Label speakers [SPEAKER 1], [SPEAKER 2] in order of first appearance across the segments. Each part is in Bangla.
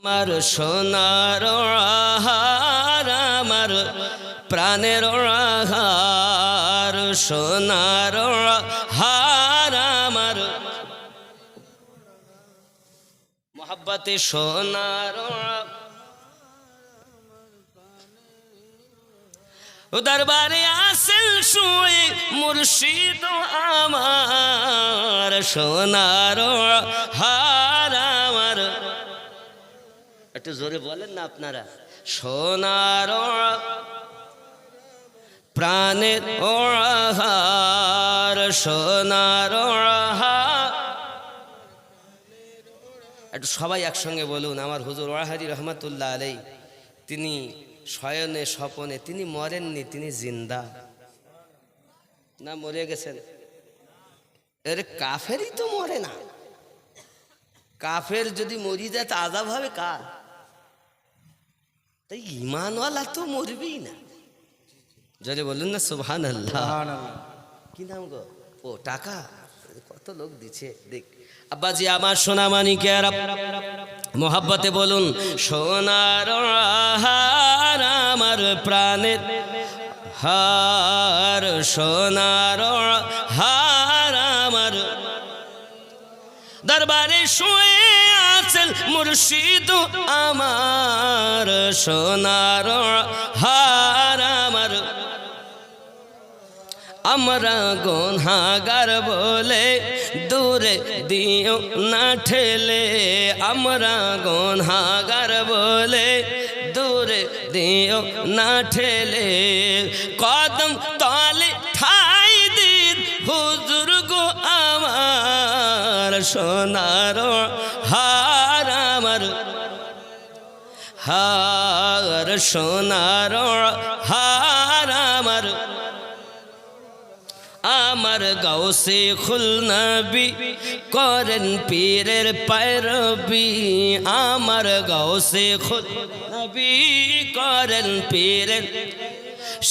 [SPEAKER 1] আমার সোনার আহার, আমার প্রাণের আহার, সোনার আহার, আমার মোহাব্বতে সোনার দরবারে আসেন শুয়ে মুর্শিদ আমার, সোনার হার আমার। একটু জোরে বলেন না আপনারা, সোনার প্রাণের হার, সোনার হার। একটু সবাই একসঙ্গে বলুন, আমার হুজুর ওয়াহাদি রহমতুল্লাহ আলাই, তিনি শয়নে স্বপনে তিনি মরেননি, তিনি জিন্দা। না মরে গেছেন? এর কাফেরই তো মরে না। কাফের যদি মরি যায় তা আযাব হবে কার? তাই ঈমানওয়ালা তো মরবেই না। যদি বলুন না সুবহানাল্লাহ। কি নাম গো? ও টাকা, কত লোক দিচ্ছে দেখ। আব্বাজি আমার সোনা মানিকের মোহাব্বতে বলুন, সোনার হার, আমার প্রাণের হার, সোনার হার, আমার দরবারে শুয়ে আছেন মুর্শিদ আমার, সোনার হার আমার। আমরা গুনাহগার বলে দূরে দিও না ঠেলে, আমরা গুনাহগার বলে দূরে দিও না ঠেলে, কদম তলে ঠাই দিন হুজুর গো আমার, সোনার হার আমার, হার, সোনার হার আমার। আমার গাউসে খুল নবী করেন পীরের पैरवी, আমার গাউসে খুল নবী করেন পীরের,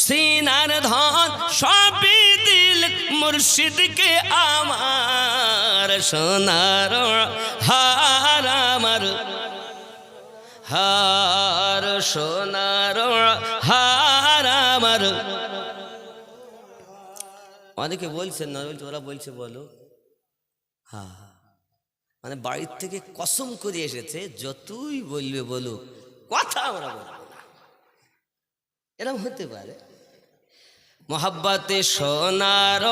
[SPEAKER 1] সিনার ধন সবই দিল মুর্শিদকে আমার, সোনার হার আমার, হার, সোনার হার আমার। অনেকে বলছেন না, বলছে ওরা বলছে বলো, হ্যাঁ মানে বাড়ির থেকে কসম করে এসেছে, যতই বলবে বলো, কথা আমরা বলবো না। এরকম হতে পারে? মোহাব্বতে সোনার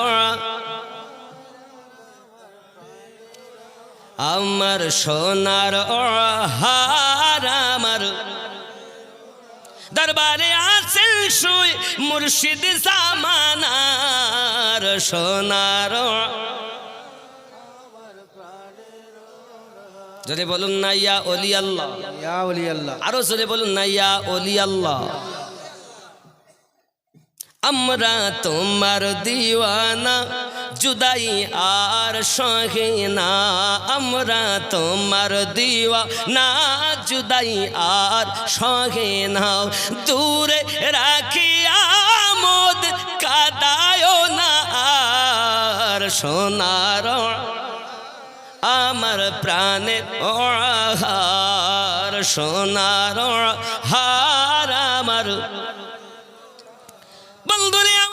[SPEAKER 1] আমার, সোনার হার আমার দরবারে আছেন শুয়ে মুর্শিদ জামানার, সোনার। যদি বলুন না ইয়া ওলি আল্লাহ, ইয়া ওলি আল্লাহ, আরো যদি বলুন না ইয়া ওলি আল্লাহ। আমরা তোমার দিওয়ানা, জুদাই আর সহে না, আমরা তোমার দিওয়ানা, জুদাই আর সহে না, দূরে রাখিয়া মোদ কাদায় না আর, সোনার আমার প্রাণের হার, সোনার হার আমার।